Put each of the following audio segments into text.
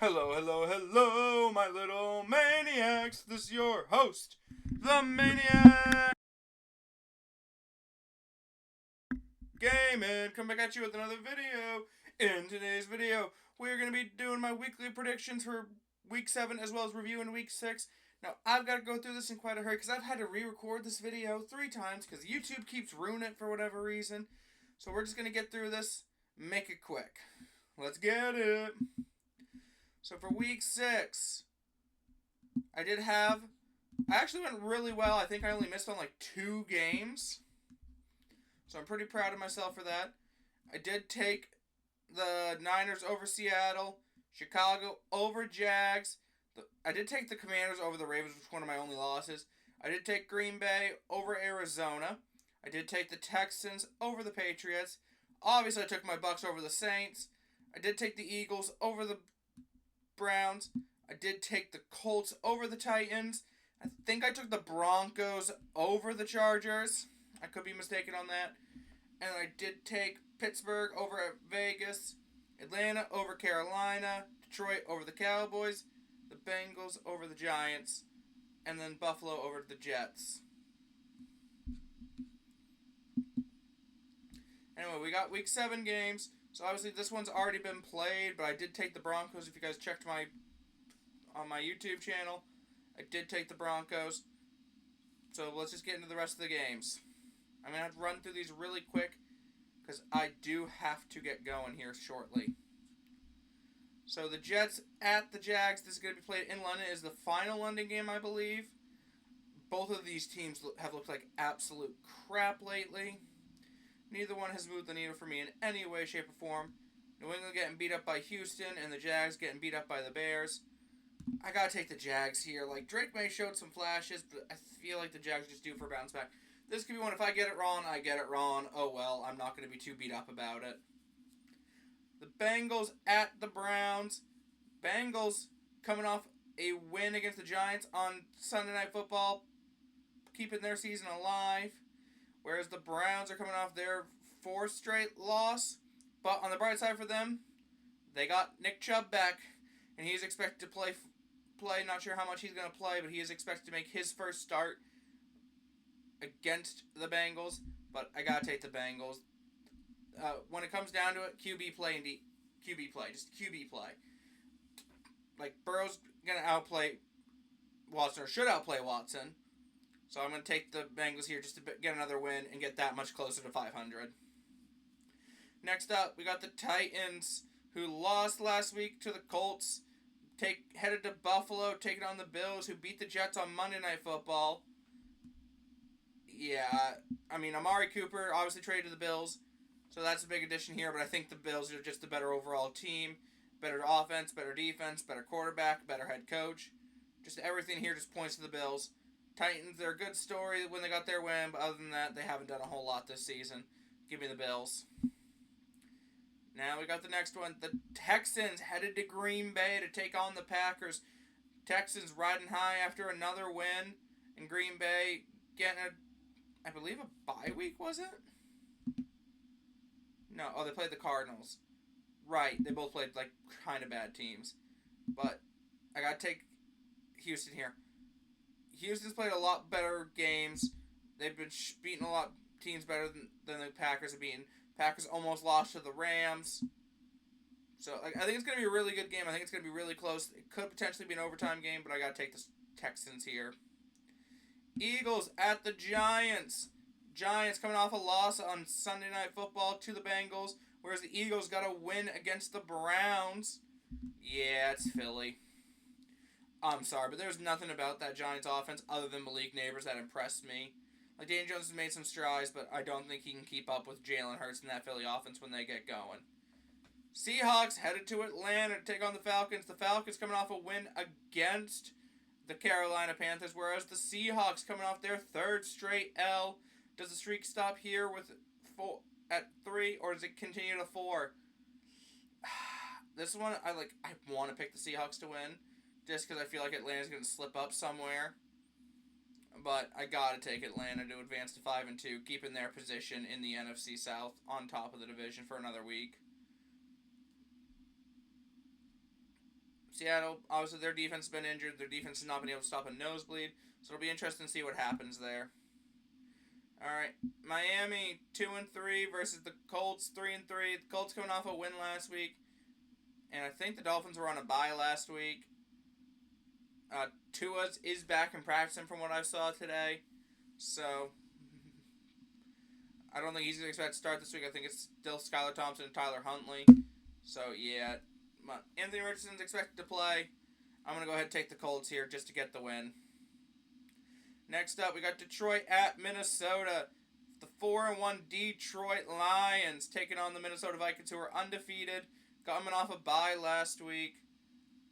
Hello, hello, hello, my little maniacs. This is your host, the Maniac. Gaming, come back at you with another video. In today's video, we're going to be doing my weekly predictions for Week 7 as well as reviewing Week 6. Now, I've got to go through this in quite a hurry because I've had to re-record this video 3 times because YouTube keeps ruining it for whatever reason. So we're just going to get through this, make it quick. Let's get it. So for Week 6, I actually went really well. I think I only missed on like 2 games. So I'm pretty proud of myself for that. I did take the Niners over Seattle, Chicago over Jags. I did take the Commanders over the Ravens, which was one of my only losses. I did take Green Bay over Arizona. I did take the Texans over the Patriots. Obviously, I took my Bucs over the Saints. I did take the Eagles over the Browns. I did take the Colts over the Titans. I think I took the Broncos over the Chargers. I could be mistaken on that. And I did take Pittsburgh over at Vegas, Atlanta over Carolina, Detroit over the Cowboys, the Bengals over the Giants, and then Buffalo over the Jets. Anyway, we got Week 7 games. So obviously this one's already been played, but I did take the Broncos. If you guys checked on my YouTube channel, I did take the Broncos. So let's just get into the rest of the games. I'm going to have to run through these really quick because I do have to get going here shortly. So the Jets at the Jags. This is going to be played in London. It is the final London game, I believe. Both of these teams have looked like absolute crap lately. Neither one has moved the needle for me in any way, shape, or form. New England getting beat up by Houston, and the Jags getting beat up by the Bears. I gotta take the Jags here. Like, Drake May showed some flashes, but I feel like the Jags just due for a bounce back. This could be one, if I get it wrong, I get it wrong. Oh well, I'm not going to be too beat up about it. The Bengals at the Browns. Bengals coming off a win against the Giants on Sunday Night Football, keeping their season alive. Whereas the Browns are coming off their 4th straight loss. But on the bright side for them, they got Nick Chubb back, and he's expected to play. Not sure how much he's going to play, but he is expected to make his first start against the Bengals, but I gotta take the Bengals. When it comes down to it, QB play. Just QB play. Like, Burrow's gonna outplay Watson, or should outplay Watson, so I'm gonna take the Bengals here just to get another win and get that much closer to 500. Next up, we got the Titans, who lost last week to the Colts. Headed to Buffalo, taking on the Bills, who beat the Jets on Monday Night Football. Yeah, I mean, Amari Cooper obviously traded to the Bills, so that's a big addition here, but I think the Bills are just a better overall team. Better offense, better defense, better quarterback, better head coach. Just everything here just points to the Bills. Titans, they're a good story when they got their win, but other than that, they haven't done a whole lot this season. Give me the Bills. Now we got the next one. The Texans headed to Green Bay to take on the Packers. Texans riding high after another win, and Green Bay getting I believe a bye week, was it? No, they played the Cardinals. Right, they both played like kind of bad teams. But I gotta take Houston here. Houston's played a lot better games. They've been beating a lot of teams better than the Packers have beaten. Packers almost lost to the Rams. So I think it's going to be a really good game. I think it's going to be really close. It could potentially be an overtime game, but I got to take the Texans here. Eagles at the Giants. Giants coming off a loss on Sunday Night Football to the Bengals, whereas the Eagles got a win against the Browns. Yeah, it's Philly. I'm sorry, but there's nothing about that Giants offense other than Malik Neighbors that impressed me. Like, Daniel Jones has made some strides, but I don't think he can keep up with Jalen Hurts and that Philly offense when they get going. Seahawks headed to Atlanta to take on the Falcons. The Falcons coming off a win against the Carolina Panthers, whereas the Seahawks coming off their 3rd straight L. Does the streak stop here with 4 at 3, or does it continue to 4? This one, I want to pick the Seahawks to win, just because I feel like Atlanta's going to slip up somewhere. But I gotta take Atlanta to advance to 5-2, keeping their position in the NFC South on top of the division for another week. Seattle, obviously their defense has been injured. Their defense has not been able to stop a nosebleed. So it'll be interesting to see what happens there. All right, Miami 2-3 versus the Colts 3-3. The Colts coming off a win last week, and I think the Dolphins were on a bye last week. Tua is back and practicing from what I saw today, so I don't think he's expected to start this week. I think it's still Skylar Thompson and Tyler Huntley. So yeah, Anthony Richardson's expected to play. I'm gonna go ahead and take the Colts here just to get the win. Next up, we got Detroit at Minnesota. The 4-1 Detroit Lions taking on the Minnesota Vikings, who are undefeated, coming off a bye last week.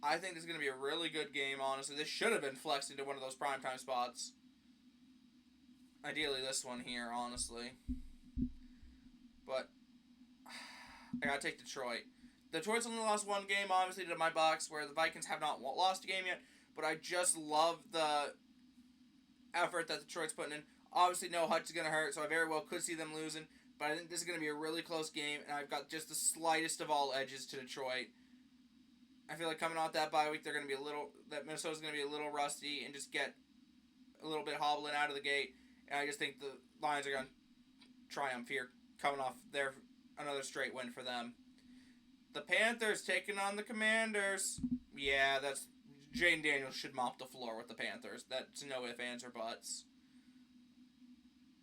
I think this is going to be a really good game, honestly. This should have been flexed into one of those primetime spots. Ideally, this one here, honestly. But I got to take Detroit. Detroit's only lost one game, obviously, to my Bucs, where the Vikings have not lost a game yet. But I just love the effort that Detroit's putting in. Obviously, no Hutch is going to hurt, so I very well could see them losing. But I think this is going to be a really close game, and I've got just the slightest of all edges to Detroit. I feel like coming off that bye week, that Minnesota's going to be a little rusty and just get a little bit hobbling out of the gate. And I just think the Lions are going to triumph here, coming off another straight win for them. The Panthers taking on the Commanders. Yeah, Jane Daniels should mop the floor with the Panthers. That's no ifs, ands, or buts.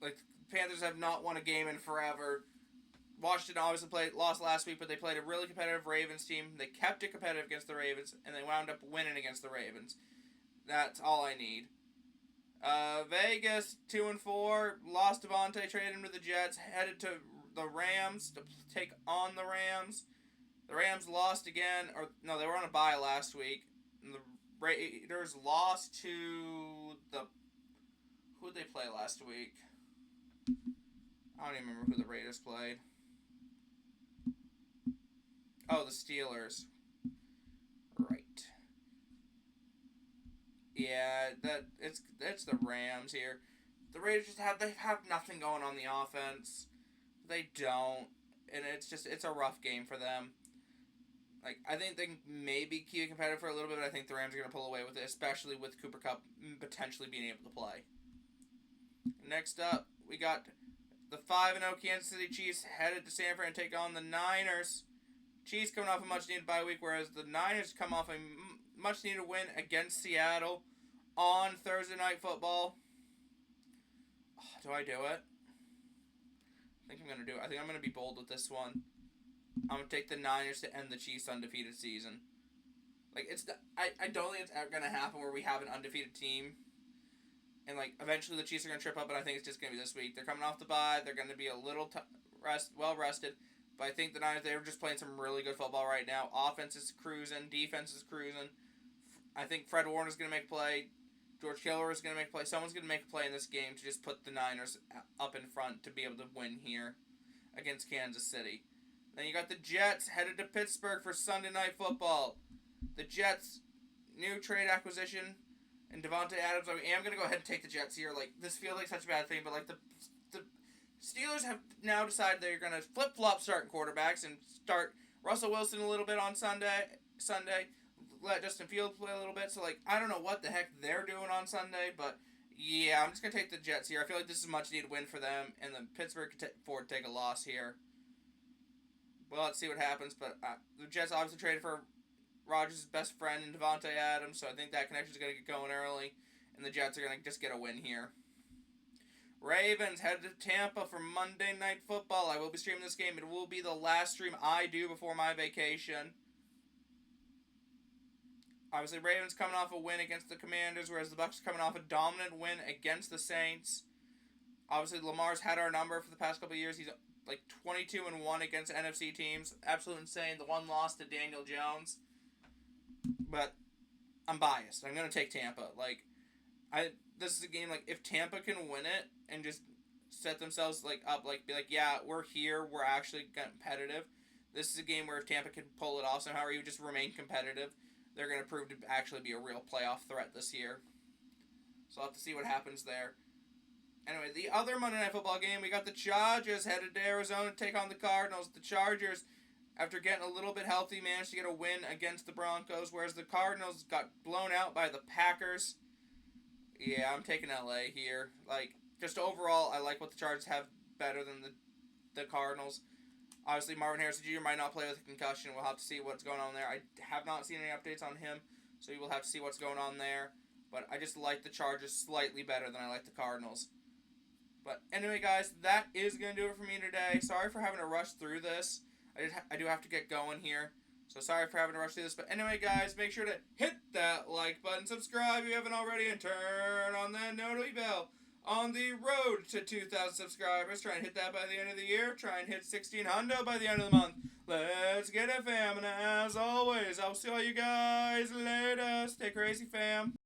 Like, the Panthers have not won a game in forever. Washington obviously lost last week, but they played a really competitive Ravens team. They kept it competitive against the Ravens, and they wound up winning against the Ravens. That's all I need. Vegas 2-4, lost Devontae, traded him to the Jets, headed to the Rams to take on the Rams. The Rams lost again, they were on a bye last week. And the Raiders lost to who did they play last week? I don't even remember who the Raiders played. Oh, the Steelers. Right. Yeah, it's the Rams here. The Raiders have nothing going on the offense. They don't, and it's a rough game for them. Like, I think they can maybe keep it competitive for a little bit, but I think the Rams are going to pull away with it, especially with Cooper Kupp potentially being able to play. Next up, we got the 5-0 Kansas City Chiefs headed to San Fran and take on the Niners. Chiefs coming off a much-needed bye week, whereas the Niners come off a much-needed win against Seattle on Thursday Night Football. Do I do it? I think I'm going to do it. I think I'm going to be bold with this one. I'm going to take the Niners to end the Chiefs' undefeated season. Like, I don't think it's ever going to happen where we have an undefeated team. And, like, eventually the Chiefs are going to trip up, but I think it's just going to be this week. They're coming off the bye. They're going to be a little well-rested. But I think the Niners, they're just playing some really good football right now. Offense is cruising. Defense is cruising. I think Fred Warner's going to make a play. George Kittle is going to make a play. Someone's going to make a play in this game to just put the Niners up in front to be able to win here against Kansas City. Then you got the Jets headed to Pittsburgh for Sunday Night Football. The Jets, new trade acquisition, and Devontae Adams. I am going to go ahead and take the Jets here. Like, this feels like such a bad thing, but like the Steelers have now decided they're going to flip-flop starting quarterbacks and start Russell Wilson a little bit on Sunday, let Justin Fields play a little bit. So, like, I don't know what the heck they're doing on Sunday, but yeah, I'm just going to take the Jets here. I feel like this is a much-needed win for them, and then Pittsburgh can afford to take a loss here. Well, let's see what happens, but the Jets obviously traded for Rodgers' best friend in Devontae Adams, so I think that connection is going to get going early, and the Jets are going to just get a win here. Ravens headed to Tampa for Monday Night Football. I will be streaming this game. It will be the last stream I do before my vacation. Obviously, Ravens coming off a win against the Commanders, whereas the Bucs coming off a dominant win against the Saints. Obviously, Lamar's had our number for the past couple of years. He's like 22-1 against NFC teams. Absolutely insane. The one loss to Daniel Jones. But I'm biased. I'm going to take Tampa. This is a game, like, if Tampa can win it and just set themselves, like, up, like, be like, yeah, we're here, we're actually competitive. This is a game where if Tampa can pull it off somehow, or you just remain competitive, they're going to prove to actually be a real playoff threat this year. So I'll have to see what happens there. Anyway, the other Monday Night Football game, we got the Chargers headed to Arizona to take on the Cardinals. The Chargers after getting a little bit healthy, managed to get a win against the Broncos, whereas the Cardinals got blown out by the Packers. Yeah, I'm taking LA here. Like, just overall, I like what the Chargers have better than the Cardinals. Obviously, Marvin Harrison Jr. might not play with a concussion. We'll have to see what's going on there. I have not seen any updates on him, so we will have to see what's going on there. But I just like the Chargers slightly better than I like the Cardinals. But anyway, guys, that is going to do it for me today. Sorry for having to rush through this. I do have to get going here. So sorry for having to rush through this. But anyway, guys, make sure to hit that like button, subscribe if you haven't already, and turn on that notification bell. On the road to 2,000 subscribers. Try and hit that by the end of the year. Try and hit 1,600 by the end of the month. Let's get it, fam. And as always, I'll see all you guys later. Stay crazy, fam.